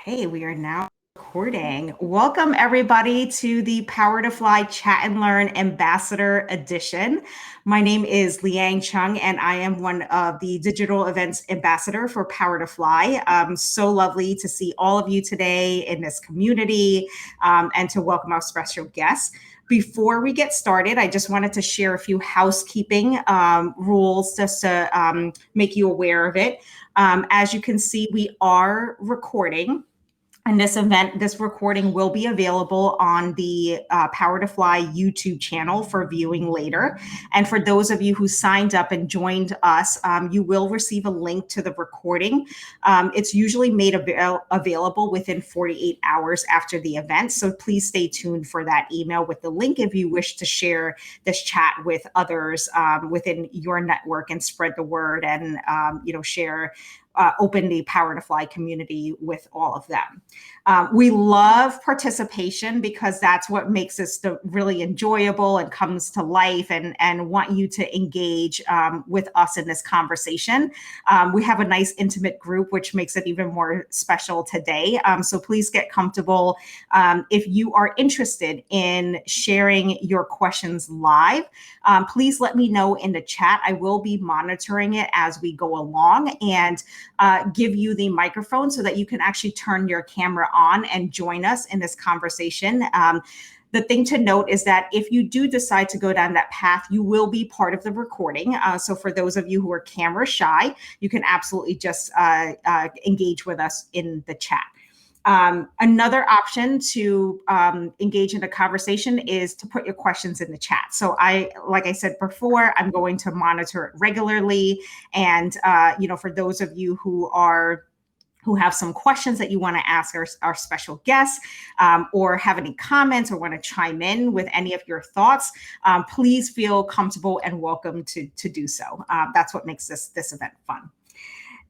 Okay, we are now recording. Welcome, everybody, to the Power to Fly Chat and Learn Ambassador Edition. My name is Liang Chung, and I am one of the digital events ambassador for Power to Fly. So lovely to see all of you today in this community and to welcome our special guests. Before we get started, I just wanted to share a few housekeeping rules just to make you aware of it. As you can see, we are recording. And this recording will be available on the Power to Fly YouTube channel for viewing later. And for those of you who signed up and joined us, you will receive a link to the recording. It's usually made available within 48 hours after the event. So please stay tuned for that email with the link if you wish to share this chat with others within your network and spread the word and, share open the Power to Fly community with all of them. We love participation because that's what makes this really enjoyable and comes to life and want you to engage with us in this conversation. We have a nice intimate group, which makes it even more special today. So please get comfortable. If you are interested in sharing your questions live, please let me know in the chat. I will be monitoring it as we go along and give you the microphone so that you can actually turn your camera on and join us in this conversation. The thing to note is that if you do decide to go down that path, you will be part of the recording. So for those of you who are camera shy, you can absolutely just engage with us in the chat. Another option to engage in a conversation is to put your questions in the chat. So like I said before, I'm going to monitor it regularly. And, for those of you who have some questions that you want to ask our special guests or have any comments or want to chime in with any of your thoughts, please feel comfortable and welcome to do so. That's what makes this event fun.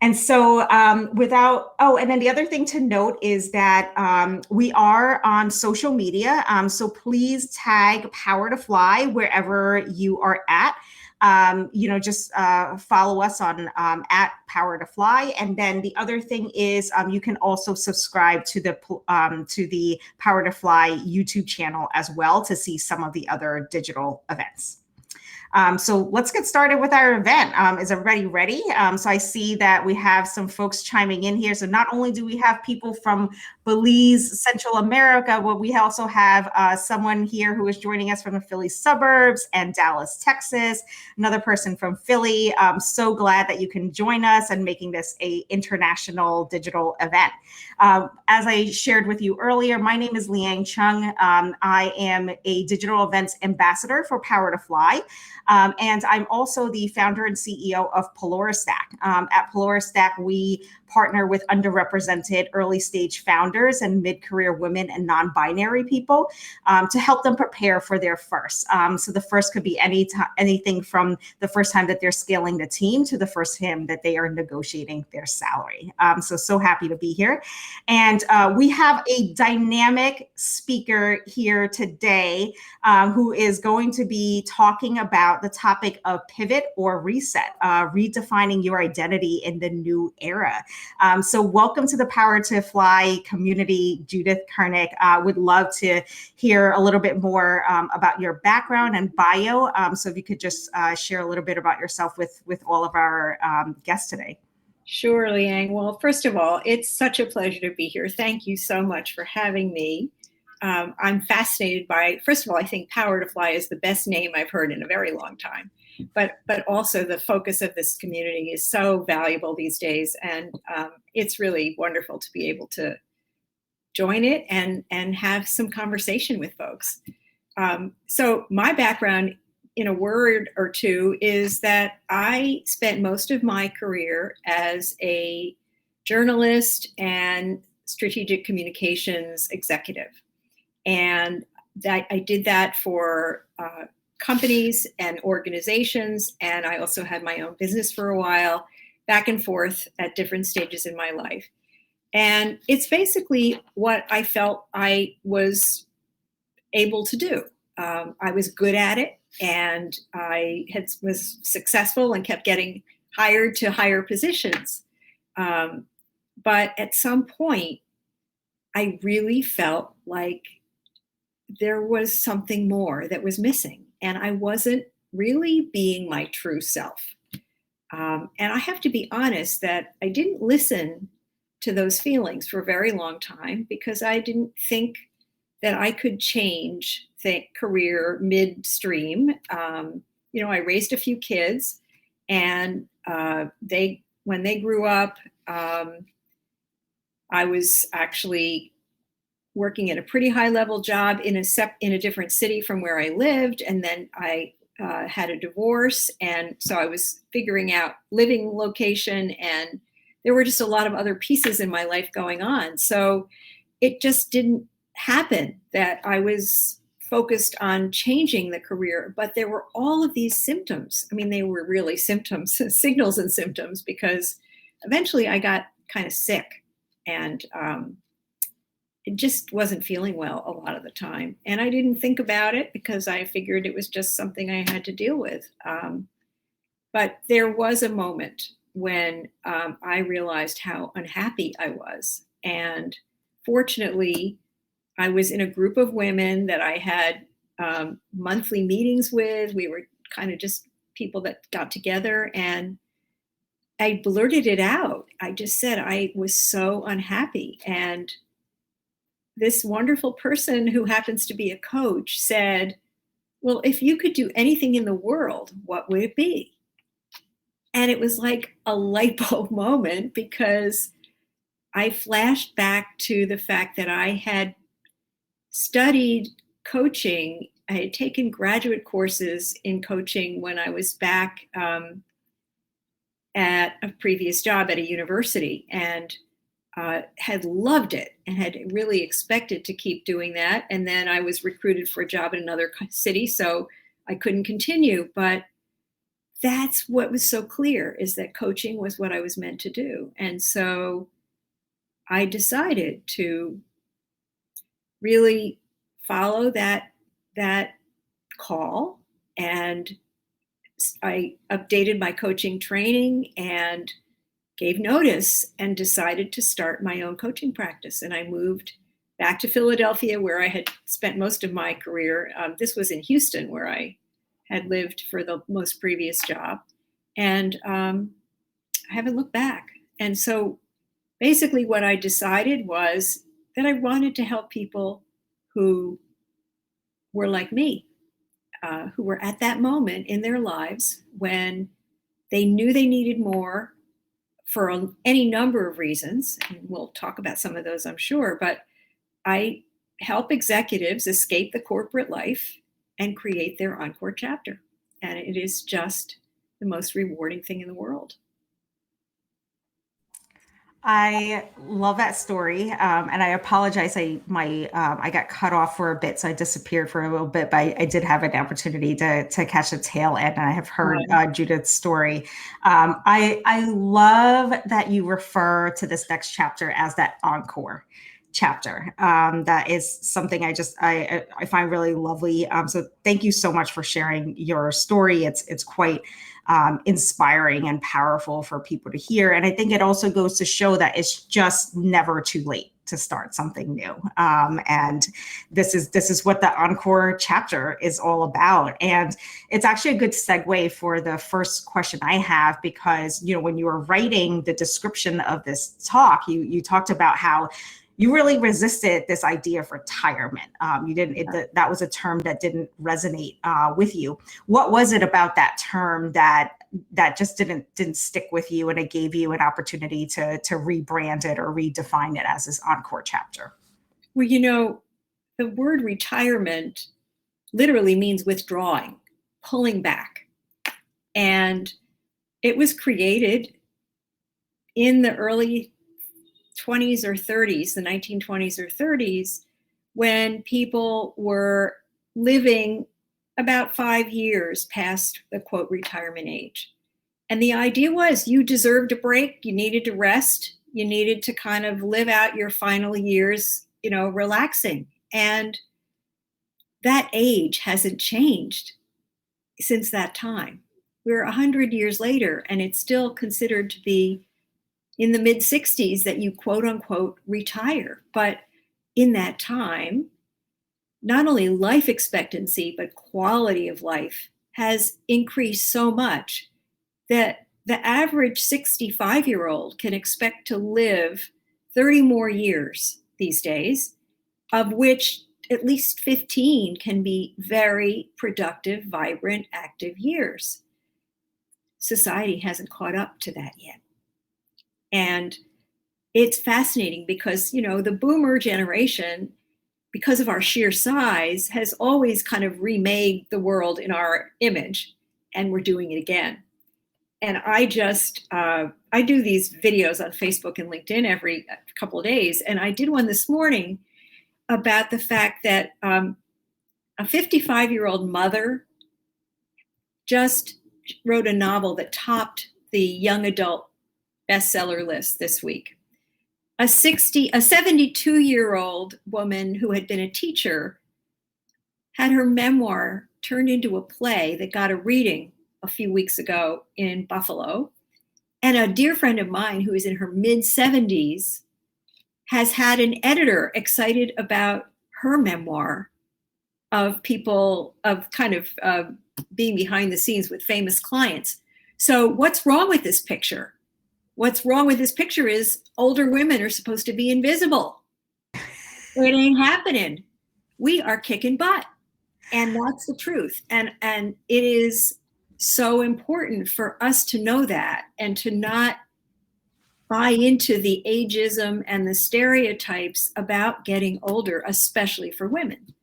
And so and then the other thing to note is that we are on social media. So please tag Power to Fly wherever you are at. Just follow us on at Power to Fly. And then the other thing is you can also subscribe to the Power to Fly YouTube channel as well to see some of the other digital events. So let's get started with our event. Is everybody ready? So I see that we have some folks chiming in here. So not only do we have people from Belize, Central America, but we also have someone here who is joining us from the Philly suburbs and Dallas, Texas, another person from Philly. I'm so glad that you can join us and making this an international digital event. As I shared with you earlier, my name is Liang Chung. I am a digital events ambassador for Power to Fly. And I'm also the founder and CEO of Peloristack. At Peloristack, we partner with underrepresented early stage founders and mid-career women and non-binary people to help them prepare for their first. So the first could be anything from the first time that they're scaling the team to the first time that they are negotiating their salary. So happy to be here. And we have a dynamic speaker here today who is going to be talking about the topic of pivot or reset, redefining your identity in the new era. So welcome to the Power to Fly community, Judith Kurnick. Would love to hear a little bit more about your background and bio. So if you could just share a little bit about yourself with all of our guests today. Sure, Liang. Well, first of all, it's such a pleasure to be here. Thank you so much for having me. I'm fascinated by, first of all, I think Power to Fly is the best name I've heard in a very long time. But also the focus of this community is so valuable these days. And it's really wonderful to be able to join it and have some conversation with folks. So my background, in a word or two, is that I spent most of my career as a journalist and strategic communications executive. And I did that for companies and organizations. And I also had my own business for a while, back and forth at different stages in my life. And it's basically what I felt I was able to do. I was good at it, and I was successful and kept getting hired to higher positions. But at some point, I really felt like there was something more that was missing, and I wasn't really being my true self. And I have to be honest that I didn't listen to those feelings for a very long time because I didn't think that I could change the career midstream. I raised a few kids, and when they grew up, I was actually working at a pretty high level job in a different city from where I lived. And then I had a divorce. And so I was figuring out living location, and there were just a lot of other pieces in my life going on. So it just didn't happen that I was focused on changing the career, but there were all of these symptoms. I mean, they were really symptoms, signals and symptoms, because eventually I got kind of sick, and it just wasn't feeling well a lot of the time. And I didn't think about it because I figured it was just something I had to deal with. But there was a moment when I realized how unhappy I was. And fortunately, I was in a group of women that I had monthly meetings with. We were kind of just people that got together, and I blurted it out. I just said I was so unhappy. And this wonderful person who happens to be a coach said, well, if you could do anything in the world, what would it be? And it was like a light bulb moment, because I flashed back to the fact that I had studied coaching. I had taken graduate courses in coaching when I was back at a previous job at a university, and had loved it and had really expected to keep doing that. And then I was recruited for a job in another city, so I couldn't continue. But that's what was so clear, is that coaching was what I was meant to do. And so I decided to really follow that call, and I updated my coaching training and gave notice and decided to start my own coaching practice. And I moved back to Philadelphia, where I had spent most of my career. This was in Houston, where I had lived for the most previous job. And I haven't looked back. And so basically what I decided was that I wanted to help people who were like me, who were at that moment in their lives when they knew they needed more for any number of reasons. And we'll talk about some of those, I'm sure. But I help executives escape the corporate life and create their encore chapter. And it is just the most rewarding thing in the world. I love that story, and I apologize. I got cut off for a bit, so I disappeared for a little bit. But I did have an opportunity to catch the tail end, and I have heard Judith's story. I love that you refer to this next chapter as that encore chapter. That is something I find really lovely. So thank you so much for sharing your story. It's quite inspiring and powerful for people to hear. And I think it also goes to show that it's just never too late to start something new. And this is what the encore chapter is all about. And it's actually a good segue for the first question I have, because, when you were writing the description of this talk, you talked about how you really resisted this idea of retirement. That was a term that didn't resonate with you. What was it about that term that just didn't stick with you, and it gave you an opportunity to rebrand it or redefine it as this encore chapter? Well, the word retirement literally means withdrawing, pulling back. And it was created in the early 20s or 30s, the 1920s or 30s, when people were living about 5 years past the quote retirement age. And the idea was you deserved a break, you needed to rest, you needed to kind of live out your final years, relaxing. And that age hasn't changed since that time. We're 100 years later, and it's still considered to be in the mid 60s that you quote unquote retire. But in that time, not only life expectancy, but quality of life has increased so much that the average 65-year-old can expect to live 30 more years these days, of which at least 15 can be very productive, vibrant, active years. Society hasn't caught up to that yet. And it's fascinating because, the boomer generation, because of our sheer size, has always kind of remade the world in our image, and we're doing it again. And I do these videos on Facebook and LinkedIn every couple of days. And I did one this morning about the fact that a 55-year-old mother just wrote a novel that topped the young adult bestseller list this week. A 72-year-old woman who had been a teacher had her memoir turned into a play that got a reading a few weeks ago in Buffalo. And a dear friend of mine who is in her mid-70s has had an editor excited about her memoir of people, of kind of being behind the scenes with famous clients. So what's wrong with this picture? What's wrong with this picture is older women are supposed to be invisible. It ain't happening. We are kicking butt. And that's the truth. And it is so important for us to know that and to not buy into the ageism and the stereotypes about getting older, especially for women.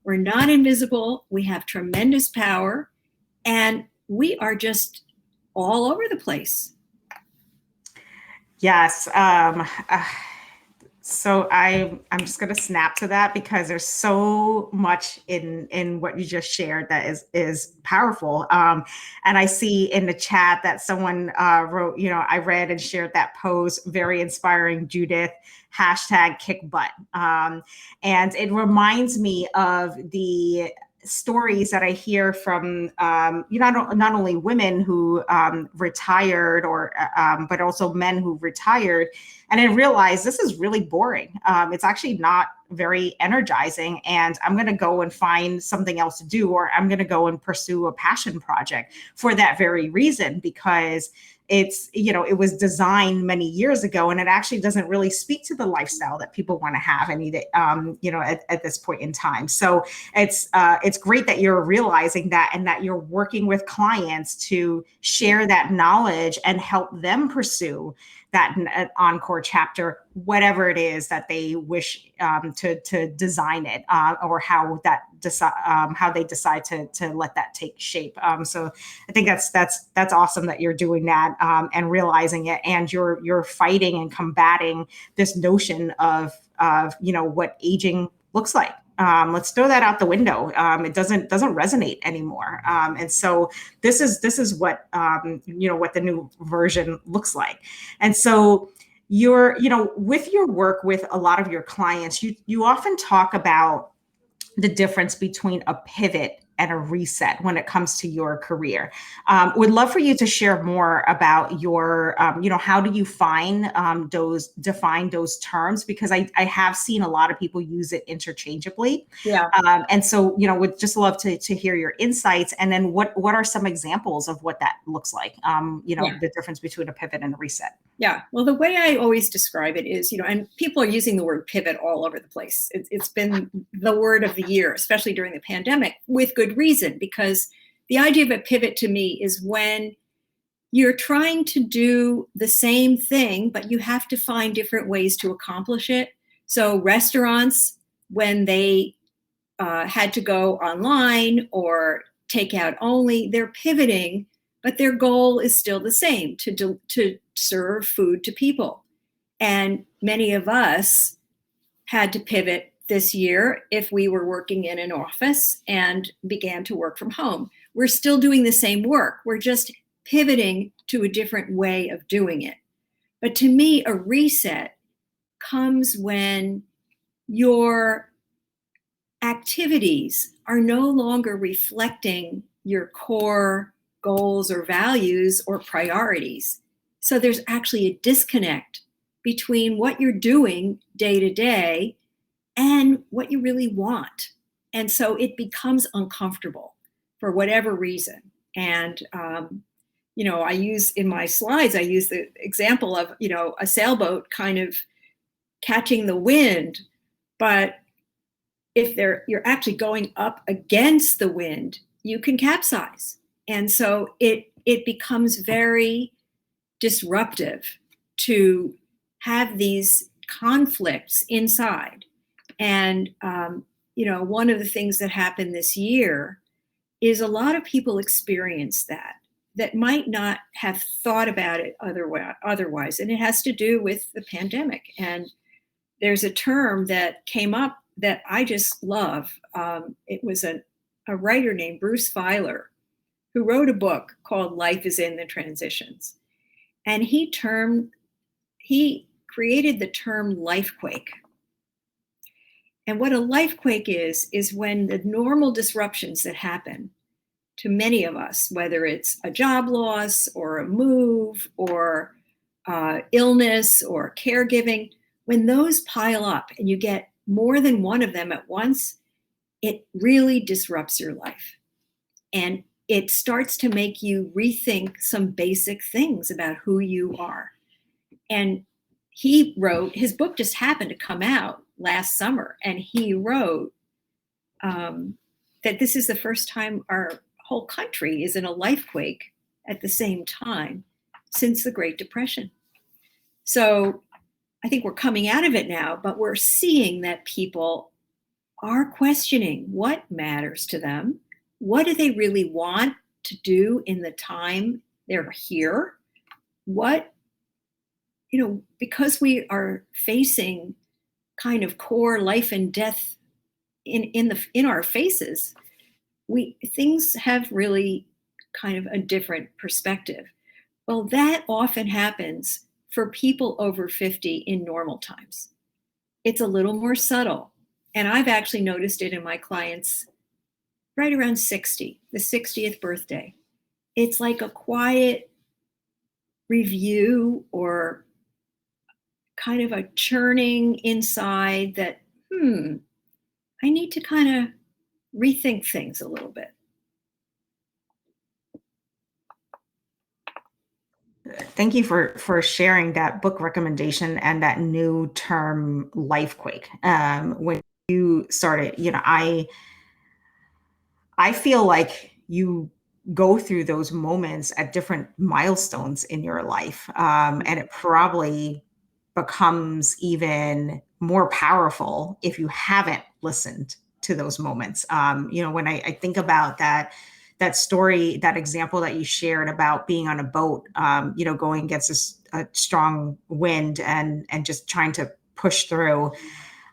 We're not invisible. We have tremendous power, and we are just all over the place. Yes. So I'm just going to snap to that because there's so much in what you just shared that is powerful. And I see in the chat that someone wrote, I read and shared that post, very inspiring, Judith, #kickbutt. And it reminds me of the stories that I hear from, not only women who retired but also men who retired. And I realized this is really boring. It's actually not very energizing. And I'm going to go and find something else to do, or I'm going to go and pursue a passion project for that very reason, because it's, it was designed many years ago, and it actually doesn't really speak to the lifestyle that people want to have at this point in time. So it's great that you're realizing that, and that you're working with clients to share that knowledge and help them pursue that encore chapter, whatever it is that they wish to design it, or how they decide to let that take shape. So I think that's awesome that you're doing that, and realizing it, and you're fighting and combating this notion of what aging looks like. Let's throw that out the window. It doesn't resonate anymore. And so this is what what the new version looks like. And so with your work with a lot of your clients, you often talk about the difference between a pivot and a reset when it comes to your career. Would love for you to share more about your, how do you define those terms? Because I have seen a lot of people use it interchangeably. Yeah. And so, would just love to hear your insights. And then what are some examples of what that looks like? The difference between a pivot and a reset. Yeah. Well, the way I always describe it is, and people are using the word pivot all over the place. It's been the word of the year, especially during the pandemic, with good reason, because the idea of a pivot to me is when you're trying to do the same thing, but you have to find different ways to accomplish it. So restaurants, when they had to go online or takeout only, they're pivoting, but their goal is still the same, to serve food to people. And many of us had to pivot this year if we were working in an office and began to work from home. We're still doing the same work. We're just pivoting to a different way of doing it. But to me, a reset comes when your activities are no longer reflecting your core goals or values or priorities. So there's actually a disconnect between what you're doing day to day and what you really want. And so it becomes uncomfortable for whatever reason. And, I use in my slides, I use the example of, a sailboat kind of catching the wind. But if you're actually going up against the wind, you can capsize. And so it becomes very disruptive to have these conflicts inside. And, one of the things that happened this year is a lot of people experience that might not have thought about it otherwise. And it has to do with the pandemic. And there's a term that came up that I just love. It was a writer named Bruce Feiler who wrote a book called Life is in the Transitions. And he created the term lifequake. And what a lifequake is when the normal disruptions that happen to many of us, whether it's a job loss or a move or illness or caregiving, when those pile up and you get more than one of them at once, it really disrupts your life. And it starts to make you rethink some basic things about who you are. And he wrote, his book just happened to come out last summer, and he wrote that this is the first time our whole country is in a lifequake at the same time since the Great Depression. So I think we're coming out of it now, but we're seeing that people are questioning what matters to them. What do they really want to do in the time they're here? Because we are facing kind of core life and death in our faces, things have really kind of a different perspective. Well, that often happens for people over 50 in normal times. It's a little more subtle. And I've actually noticed it in my clients right around 60, the 60th birthday. It's like a quiet review or kind of a churning inside that, I need to kind of rethink things a little bit. Thank you for sharing that book recommendation and that new term, lifequake. When you started, I feel like you go through those moments at different milestones in your life, and it probably becomes even more powerful if you haven't listened to those moments. When I think about that story, that example that you shared about being on a boat, going against a strong wind and just trying to push through.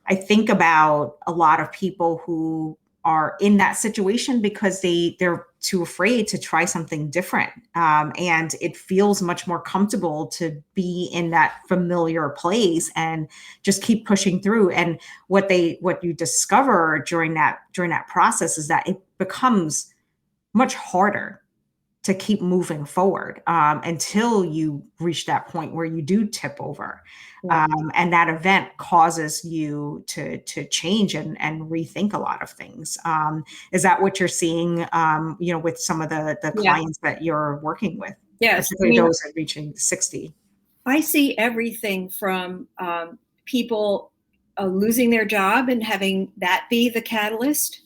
I think about a lot of people who are in that situation because they're too afraid to try something different. And it feels much more comfortable to be in that familiar place and just keep pushing through. And what you discover during that process is that it becomes much harder to keep moving forward until you reach that point where you do tip over. And that event causes you to change and rethink a lot of things. Is that what you're seeing, with some of the clients that you're working with? Yes. Particularly those that are reaching 60. I see everything from people losing their job and having that be the catalyst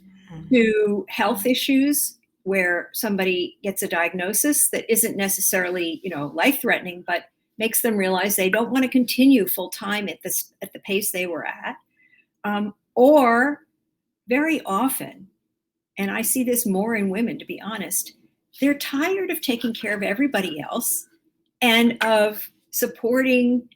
to health issues where somebody gets a diagnosis that isn't necessarily, life-threatening, but makes them realize they don't want to continue full-time at the pace they were at. Or very often, and I see this more in women, to be honest, they're tired of taking care of everybody else and of supporting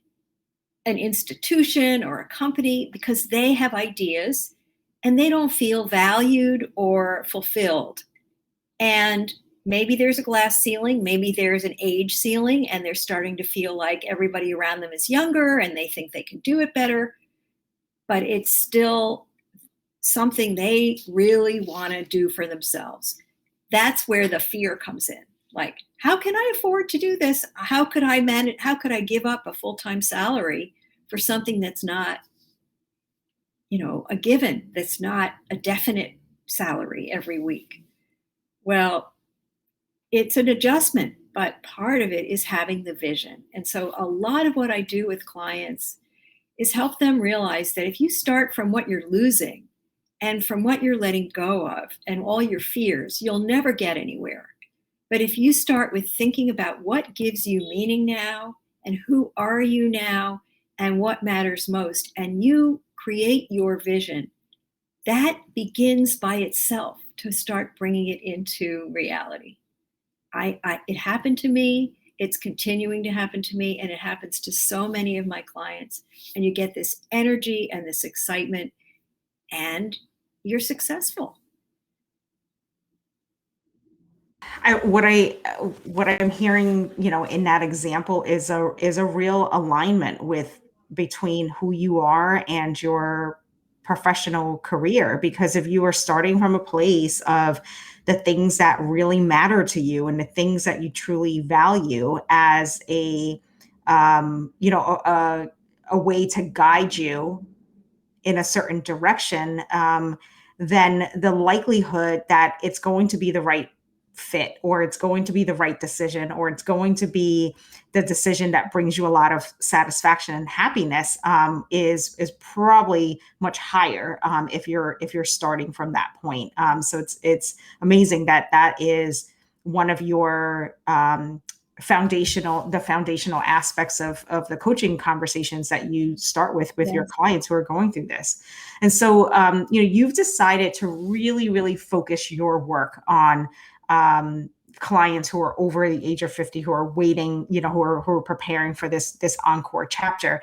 an institution or a company because they have ideas and they don't feel valued or fulfilled. And maybe there's a glass ceiling, maybe there's an age ceiling, and they're starting to feel like everybody around them is younger and they think they can do it better. But it's still something they really want to do for themselves. That's where the fear comes in. Like, how can I afford to do this? How could I manage? How could I give up a full-time salary for something that's not a given that's not a definite salary every week. Well, it's an adjustment, but part of it is having the vision. And so a lot of what I do with clients is help them realize that if you start from what you're losing and from what you're letting go of and all your fears, you'll never get anywhere. But if you start with thinking about what gives you meaning now and who are you now and what matters most, and you create your vision, that begins by itself to start bringing it into reality. It happened to me. It's continuing to happen to me, and it happens to so many of my clients. And you get this energy and this excitement, and you're successful. What I'm hearing, in that example is a real alignment between who you are and your professional career. Because if you are starting from a place of the things that really matter to you and the things that you truly value as a way to guide you in a certain direction, then the likelihood that it's going to be the right fit, or it's going to be the right decision, or it's going to be the decision that brings you a lot of satisfaction and happiness, is probably much higher, if you're starting from that point. So it's amazing that is one of your foundational aspects of the coaching conversations that you start with Yes. your clients who are going through this. And so, you've decided to really, really focus your work on clients who are over the age of 50, who are waiting, who are preparing for this encore chapter.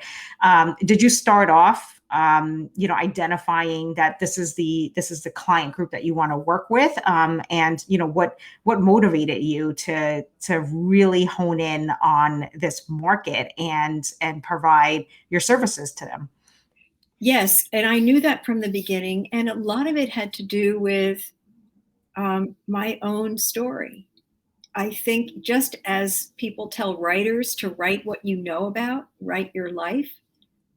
Did you start off, identifying that this is the client group that you want to work with, and what motivated you to really hone in on this market and provide your services to them? Yes, and I knew that from the beginning, and a lot of it had to do with my own story. I think just as people tell writers to write what you know about, write your life,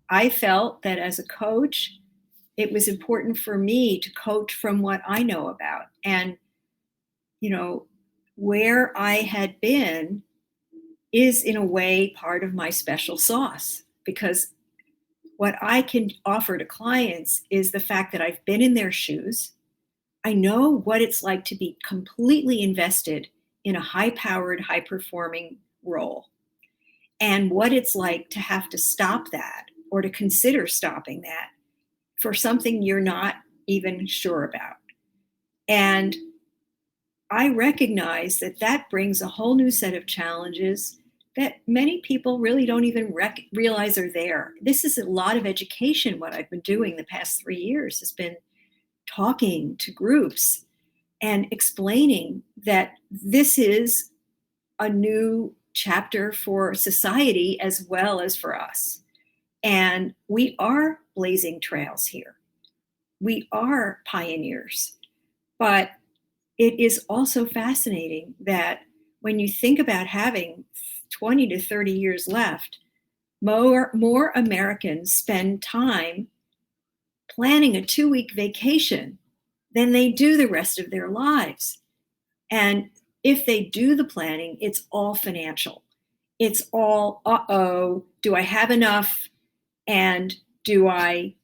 I felt that as a coach, it was important for me to coach from what I know about. And, where I had been is in a way part of my special sauce, because what I can offer to clients is the fact that I've been in their shoes. I know what it's like to be completely invested in a high-powered, high-performing role, and what it's like to have to stop that or to consider stopping that for something you're not even sure about. And I recognize that brings a whole new set of challenges that many people really don't even realize are there. This is a lot of education. What I've been doing the past 3 years has been talking to groups and explaining that this is a new chapter for society as well as for us. And we are blazing trails here. We are pioneers. But it is also fascinating that when you think about having 20 to 30 years left, more Americans spend time planning a 2-week vacation than they do the rest of their lives. And if they do the planning, it's all financial. It's all, do I have enough? And do I,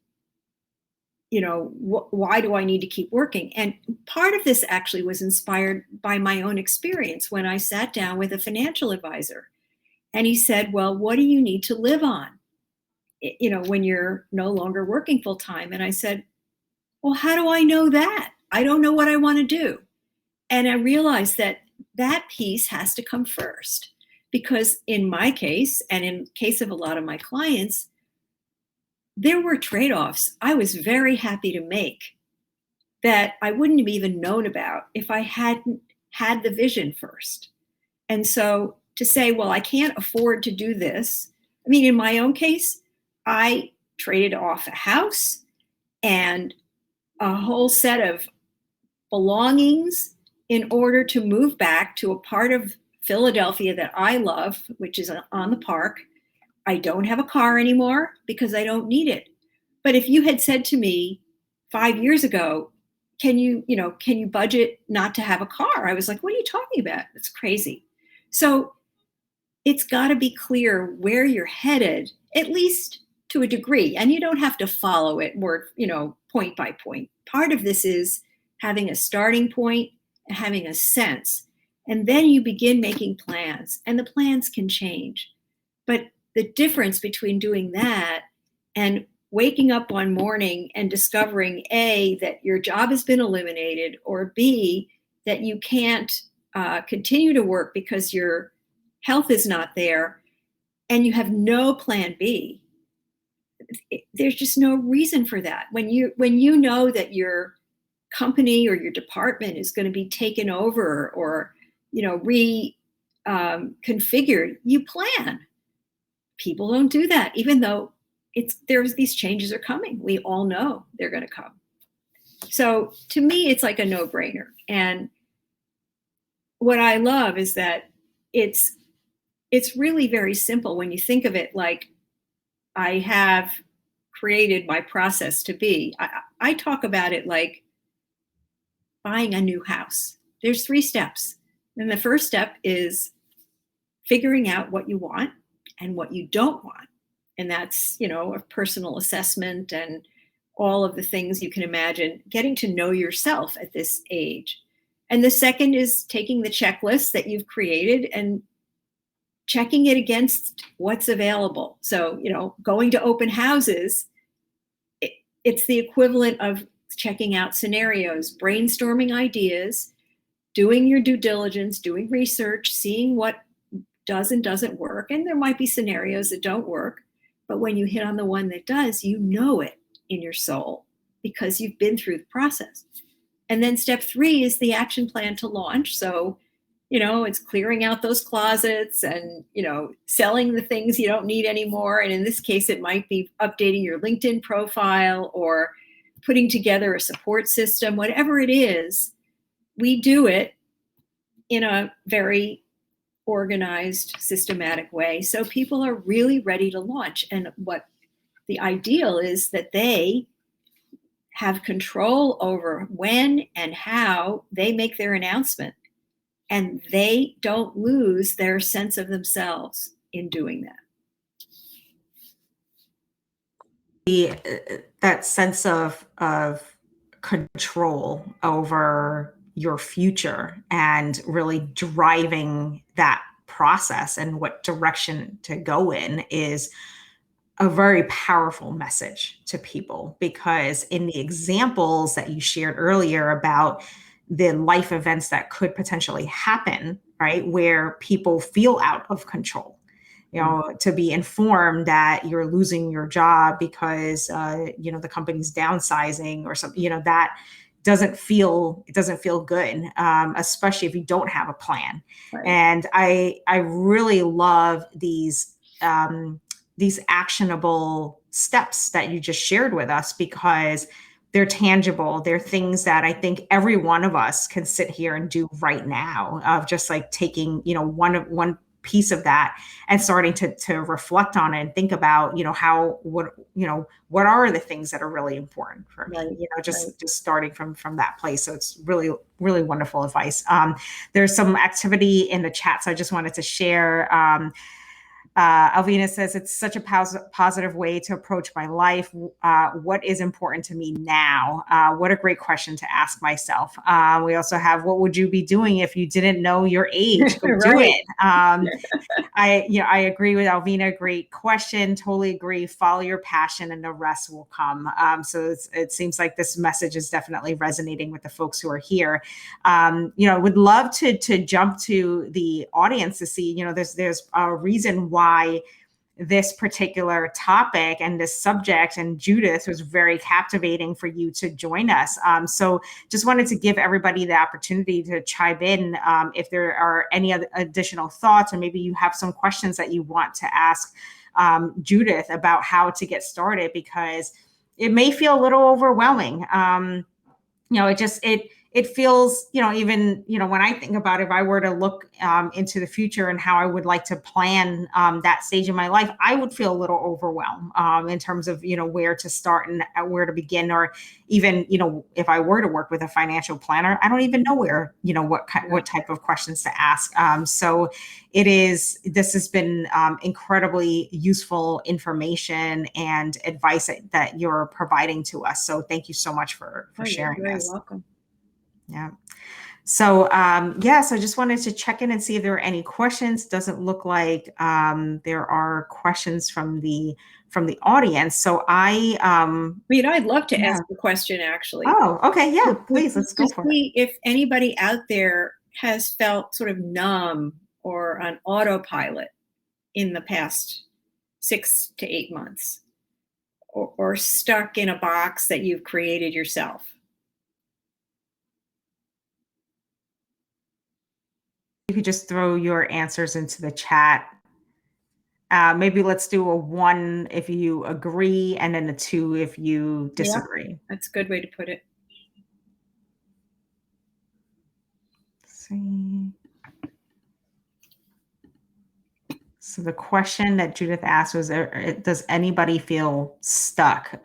why do I need to keep working? And part of this actually was inspired by my own experience when I sat down with a financial advisor. And he said, well, what do you need to live on, when you're no longer working full time? And I said, well, how do I know that? I don't know what I want to do. And I realized that piece has to come first, because in my case, and in case of a lot of my clients, there were trade-offs I was very happy to make that I wouldn't have even known about if I hadn't had the vision first. And so to say, well, I can't afford to do this. I mean, in my own case, I traded off a house and a whole set of belongings in order to move back to a part of Philadelphia that I love, which is on the park. I don't have a car anymore because I don't need it. But if you had said to me 5 years ago, can you budget not to have a car? I was like, what are you talking about? It's crazy. So it's got to be clear where you're headed, at least to a degree. And you don't have to follow it word, point by point. Part of this is having a starting point and having a sense. And then you begin making plans, and the plans can change. But the difference between doing that and waking up one morning and discovering A, that your job has been eliminated, or B, that you can't continue to work because your health is not there, and you have no plan B, there's just no reason for that. When you know that your company or your department is going to be taken over or configured, you plan. People don't do that, even though there's these changes are coming. We all know they're going to come. So to me, it's like a no-brainer. And what I love is that it's really very simple when you think of it. Like, I have created my process to be. I talk about it like buying a new house. There's 3 steps. And the first step is figuring out what you want and what you don't want. And that's, a personal assessment and all of the things you can imagine, getting to know yourself at this age. And the second is taking the checklist that you've created and checking it against what's available. So, going to open houses, it's the equivalent of checking out scenarios, brainstorming ideas, doing your due diligence, doing research, seeing what does and doesn't work. And there might be scenarios that don't work, but when you hit on the one that does, you know it in your soul because you've been through the process. And then step 3 is the action plan to launch. So, it's clearing out those closets and, selling the things you don't need anymore. And in this case, it might be updating your LinkedIn profile or putting together a support system, whatever it is. We do it in a very organized, systematic way. So people are really ready to launch. And what the ideal is that they have control over when and how they make their announcement. And they don't lose their sense of themselves in doing that. That sense of control over your future and really driving that process and what direction to go in is a very powerful message to people, because in the examples that you shared earlier about the life events that could potentially happen, right, where people feel out of control, to be informed that you're losing your job because, the company's downsizing or something, that doesn't feel good, especially if you don't have a plan. Right. And I really love these actionable steps that you just shared with us, because they're tangible. They're things that I think every one of us can sit here and do right now, of just like taking, one piece of that and starting to reflect on it and think about, what are the things that are really important for me, Right. just starting from that place. So it's really, really wonderful advice. There's some activity in the chat, so I just wanted to share. Alvina says, it's such a positive way to approach my life. What is important to me now? What a great question to ask myself. We also have, what would you be doing if you didn't know your age? Go do Right. it. I agree with Alvina. Great question. Totally agree. Follow your passion and the rest will come. So it seems like this message is definitely resonating with the folks who are here. Would love to jump to the audience to see, there's a reason why this particular topic and this subject, and Judith, was very captivating for you to join us. So just wanted to give everybody the opportunity to chime in if there are any other additional thoughts, or maybe you have some questions that you want to ask Judith about how to get it feels, even, when I think about if I were to look into the future and how I would like to plan that stage of my life, I would feel a little overwhelmed in terms of, where to start and where to begin, or even, if I were to work with a financial planner, I don't even know where, what type of questions to ask. So this has been incredibly useful information and advice that you're providing to us. So thank you so much for sharing You're very this. welcome. Yeah. So, so I just wanted to check in and see if there were any questions. Doesn't look like there are questions from the audience. So I'd love to ask a question, actually. Oh, okay. Yeah, please, let's go for it. See if anybody out there has felt sort of numb or on autopilot in the past 6 to 8 months, or stuck in a box that you've created yourself. You could just throw your answers into the chat. Maybe let's do a 1 if you agree, and then a 2 if you disagree. Yeah, that's a good way to put it. Let's see. So the question that Judith asked was, does anybody feel stuck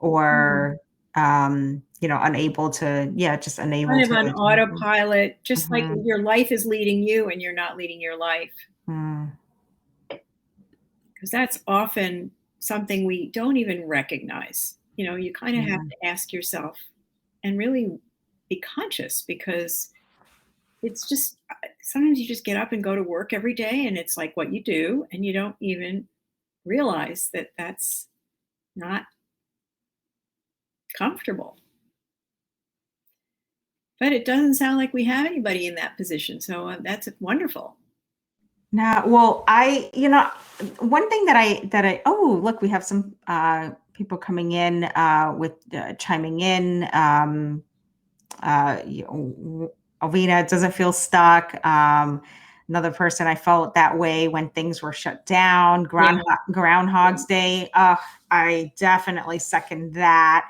or, unable to, just unable kind of to. on autopilot, just like your life is leading you and you're not leading your life. Because that's often something we don't even recognize. You kind of have to ask yourself and really be conscious, because it's just, sometimes you just get up and go to work every day and it's like what you do, and you don't even realize that that's not comfortable. But it doesn't sound like we have anybody in that position. So that's wonderful. Now, well, one thing that oh, look, we have some people coming in with chiming in. Alvina doesn't feel stuck. Another person, I felt that way when things were shut down. Groundhog's Day. I definitely second that.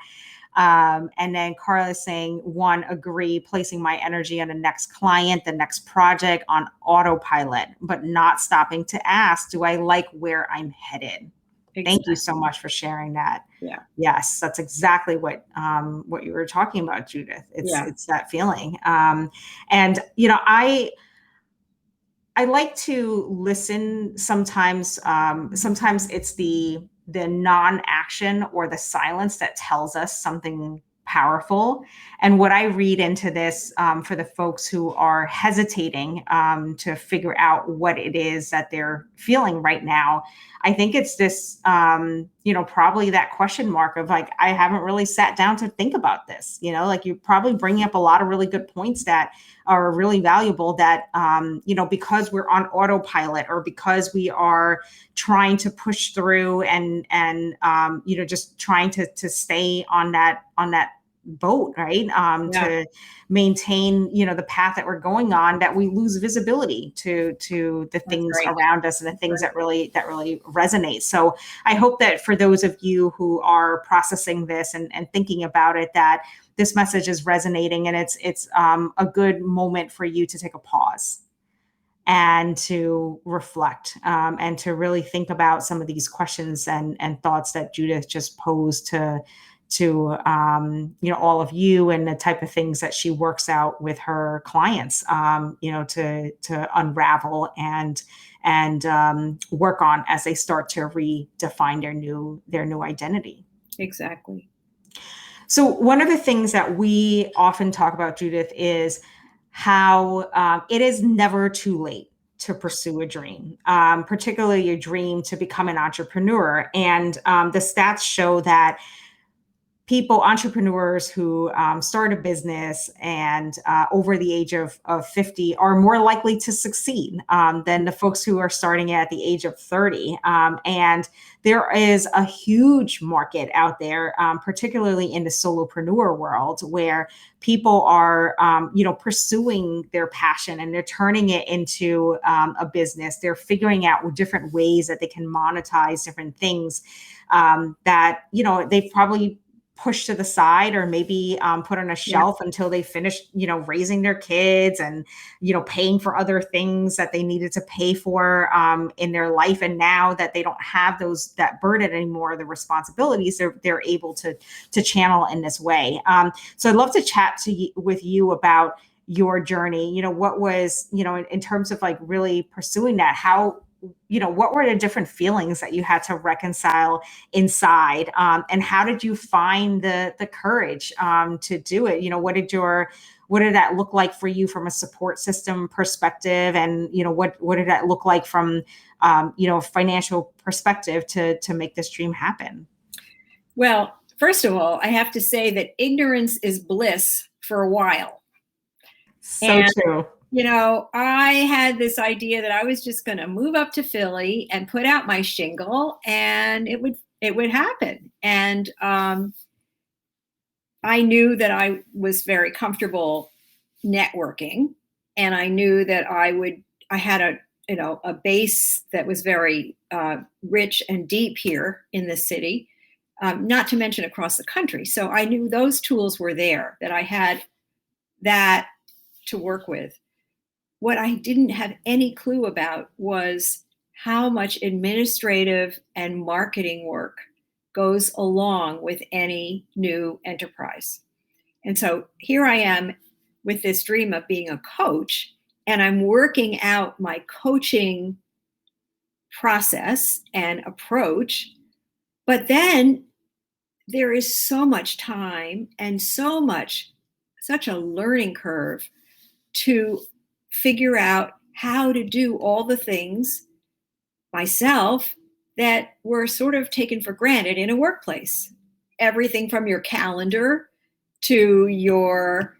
And then Carla is saying, 1, agree, placing my energy on the next client, the next project on autopilot, but not stopping to ask, do I like where I'm headed? Exactly. Thank you so much for sharing that. Yeah. Yes, that's exactly what you were talking about, Judith. It's that feeling. And I like to listen sometimes. Sometimes it's the non-action or the silence that tells us something powerful. And what I read into this for the folks who are hesitating to figure out what it is that they're feeling right now, I think it's this, probably that question mark of like, I haven't really sat down to think about this, like you're probably bringing up a lot of really good points that are really valuable, that, because we're on autopilot, or because we are trying to push through and just trying to stay on that boat, right? To maintain, the path that we're going on, that we lose visibility to the things around us and the things that really resonate. So I hope that for those of you who are processing this and thinking about it, that this message is resonating, and it's a good moment for you to take a pause and to reflect and to really think about some of these questions and thoughts that Judith just posed to all of you, and the type of things that she works out with her clients, to unravel and work on as they start to redefine their new identity. Exactly. So one of the things that we often talk about, Judith, is how it is never too late to pursue a dream, particularly a dream to become an entrepreneur. And the stats show that entrepreneurs who start a business and over the age of 50 are more likely to succeed than the folks who are starting at the age of 30. And there is a huge market out there, particularly in the solopreneur world, where people are, pursuing their passion and they're turning it into a business. They're figuring out different ways that they can monetize different things that, they've probably pushed to the side, or maybe put on a shelf until they finished, raising their kids and, paying for other things that they needed to pay for in their life. And now that they don't have that burden anymore, the responsibilities, they're able to channel in this way. So I'd love to chat with you about your journey. What was, in terms of like really pursuing that, how, what were the different feelings that you had to reconcile inside? And how did you find the courage to do it? What did that look like for you from a support system perspective? And, what did that look like from, financial perspective to make this dream happen? Well, first of all, I have to say that ignorance is bliss for a while. So true. I had this idea that I was just going to move up to Philly and put out my shingle, and it would happen. And I knew that I was very comfortable networking, and I knew that I had a base that was very rich and deep here in the city, not to mention across the country. So I knew those tools were there, that I had that to work with. What I didn't have any clue about was how much administrative and marketing work goes along with any new enterprise. And so here I am with this dream of being a coach, and I'm working out my coaching process and approach. But then there is so much time and such a learning curve to figure out how to do all the things myself that were sort of taken for granted in a workplace. Everything from your calendar to your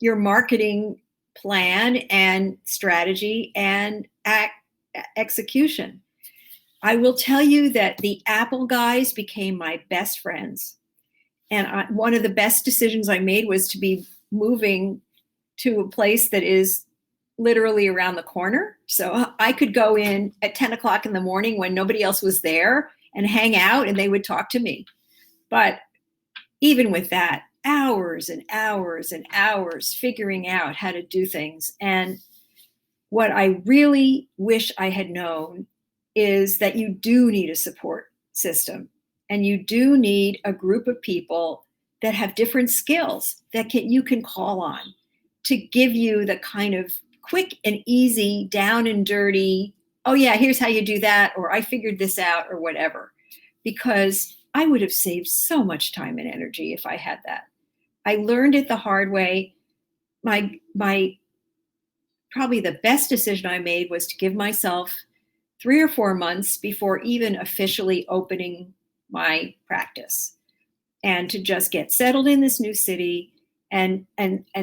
marketing plan and strategy and execution. I will tell you that the Apple guys became my best friends. And one of the best decisions I made was to be moving to a place that is literally around the corner. So I could go in at 10 o'clock in the morning when nobody else was there and hang out, and they would talk to me. But even with that, hours and hours and hours figuring out how to do things. And what I really wish I had known is that you do need a support system, and you do need a group of people that have different skills that you can call on to give you the kind of quick and easy, down and dirty, oh yeah, here's how you do that, or I figured this out, or whatever. Because I would have saved so much time and energy if I had that. I learned it the hard way. My probably the best decision I made was to give myself 3 or 4 months before even officially opening my practice, and to just get settled in this new city and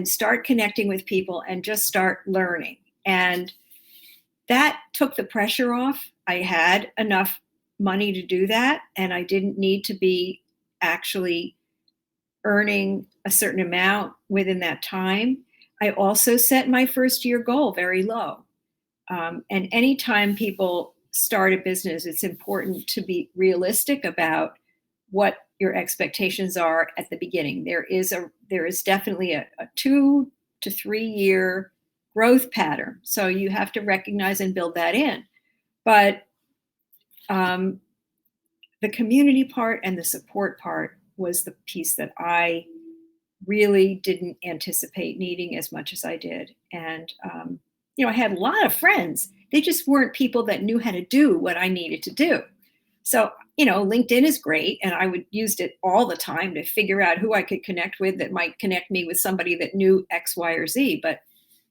start connecting with people and just start learning. And that took the pressure off. I had enough money to do that, and I didn't need to be actually earning a certain amount within that time. I also set my first year goal very low. And anytime people start a business, it's important to be realistic about what your expectations are at the beginning. There is definitely a 2 to 3 year growth pattern. So you have to recognize and build that in. But the community part and the support part was the piece that I really didn't anticipate needing as much as I did. And, I had a lot of friends. They just weren't people that knew how to do what I needed to do. So, LinkedIn is great, and I would use it all the time to figure out who I could connect with that might connect me with somebody that knew X, Y, or Z, but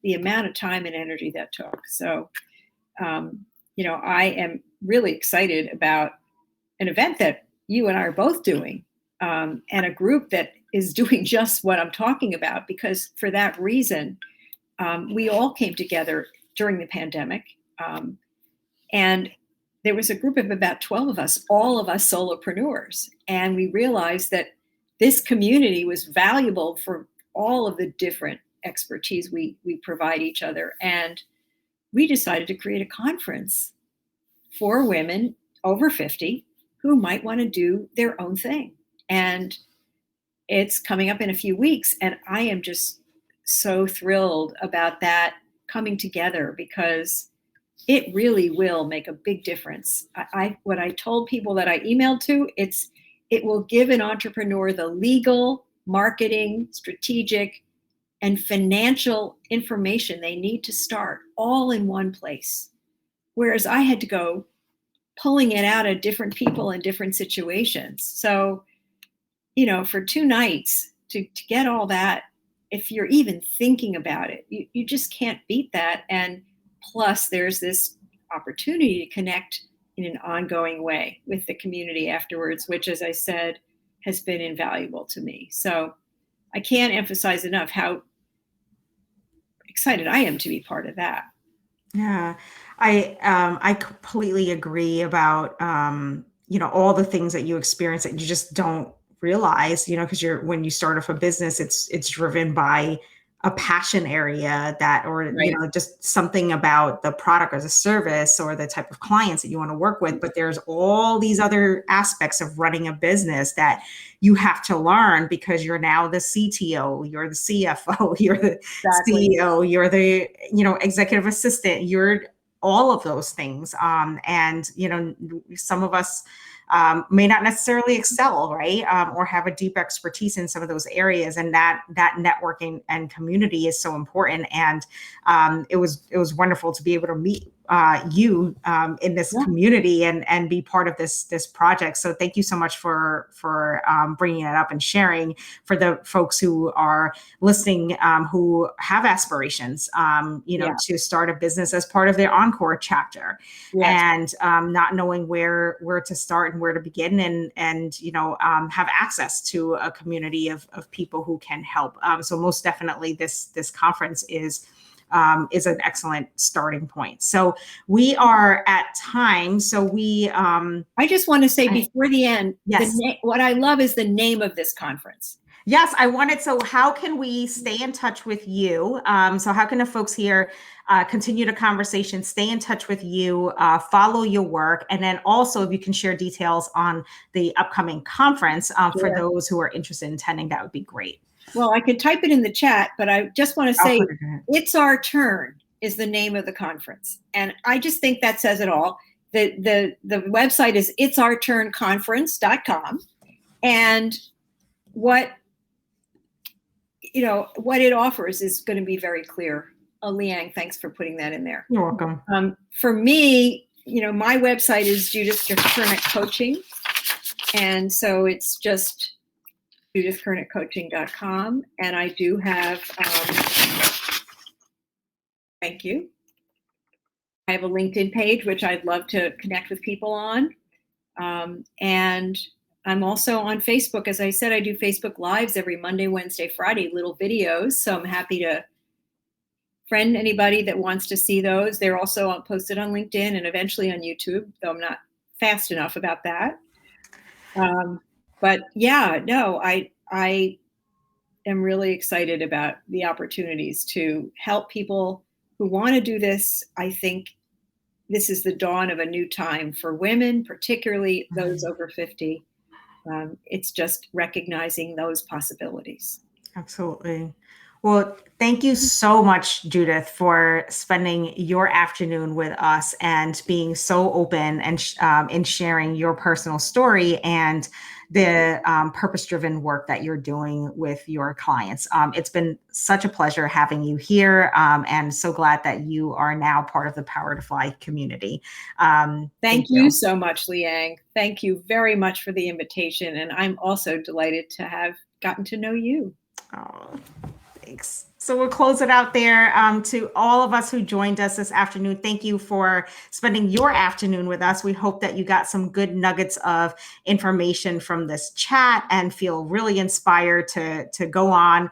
the amount of time and energy that took. So, I am really excited about an event that you and I are both doing, and a group that is doing just what I'm talking about, because for that reason, we all came together during the pandemic, and there was a group of about 12 of us, all of us solopreneurs. And we realized that this community was valuable for all of the different expertise we provide each other. And we decided to create a conference for women over 50 who might want to do their own thing. And it's coming up in a few weeks. And I am just so thrilled about that coming together, because it really will make a big difference. What I told people that I emailed to, it will give an entrepreneur the legal, marketing, strategic, and financial information they need to start all in one place. Whereas I had to go pulling it out of different people in different situations. So, for 2 nights to get all that, if you're even thinking about it, you just can't beat that. And plus, there's this opportunity to connect in an ongoing way with the community afterwards, which, as I said, has been invaluable to me. So I can't emphasize enough how excited I am to be part of that. Yeah, I completely agree about all the things that you experience that you just don't realize, because when you start off a business, it's driven by a passion area or Right. just something about the product or the service or the type of clients that you want to work with. But there's all these other aspects of running a business that you have to learn, because you're now the CTO, you're the CFO, you're the Exactly. CEO, you're the executive assistant, you're all of those things. And some of us may not necessarily excel, right? Or have a deep expertise in some of those areas, and that networking and community is so important. And it was wonderful to be able to meet you in this community and be part of this project. So thank you so much for bringing it up and sharing for the folks who are listening, who have aspirations, to start a business as part of their Encore chapter. Yes. And not knowing where to start and where to begin, and have access to a community of people who can help. So most definitely this conference is an excellent starting point. So we are at time. So I just want to say before the end, yes. What I love is the name of this conference. Yes, I wanted. So how can we stay in touch with you? So how can the folks here continue the conversation, stay in touch with you, follow your work, and then also if you can share details on the upcoming conference for those who are interested in attending, that would be great. Well, I could type it in the chat, but I just want to say It's Our Turn is the name of the conference. And I just think that says it all. The website is itsourturnconference.com. And what it offers is going to be very clear. Liang, thanks for putting that in there. You're welcome. For me, my website is Judith Kurnick Coaching. And so it's just judithkurnickcoaching.com. And I do have, thank you. I have a LinkedIn page, which I'd love to connect with people on. And I'm also on Facebook. As I said, I do Facebook Lives every Monday, Wednesday, Friday, little videos. So I'm happy to friend anybody that wants to see those. They're also posted on LinkedIn and eventually on YouTube, though I'm not fast enough about that. But yeah, no, I am really excited about the opportunities to help people who want to do this. I think this is the dawn of a new time for women, particularly those over 50. It's just recognizing those possibilities. Absolutely. Well, thank you so much, Judith, for spending your afternoon with us and being so open and in sharing your personal story and the purpose-driven work that you're doing with your clients. It's been such a pleasure having you here, and so glad that you are now part of the Power to Fly community. Thank you so much, Liang. Thank you very much for the invitation, and I'm also delighted to have gotten to know you. Oh, thanks. So we'll close it out there. To all of us who joined us this afternoon, thank you for spending your afternoon with us. We hope that you got some good nuggets of information from this chat and feel really inspired to go on,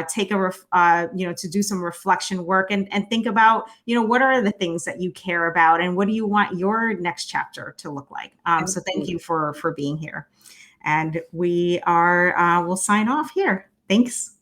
take to do some reflection work and think about, what are the things that you care about and what do you want your next chapter to look like? So thank you for being here. And we'll sign off here. Thanks.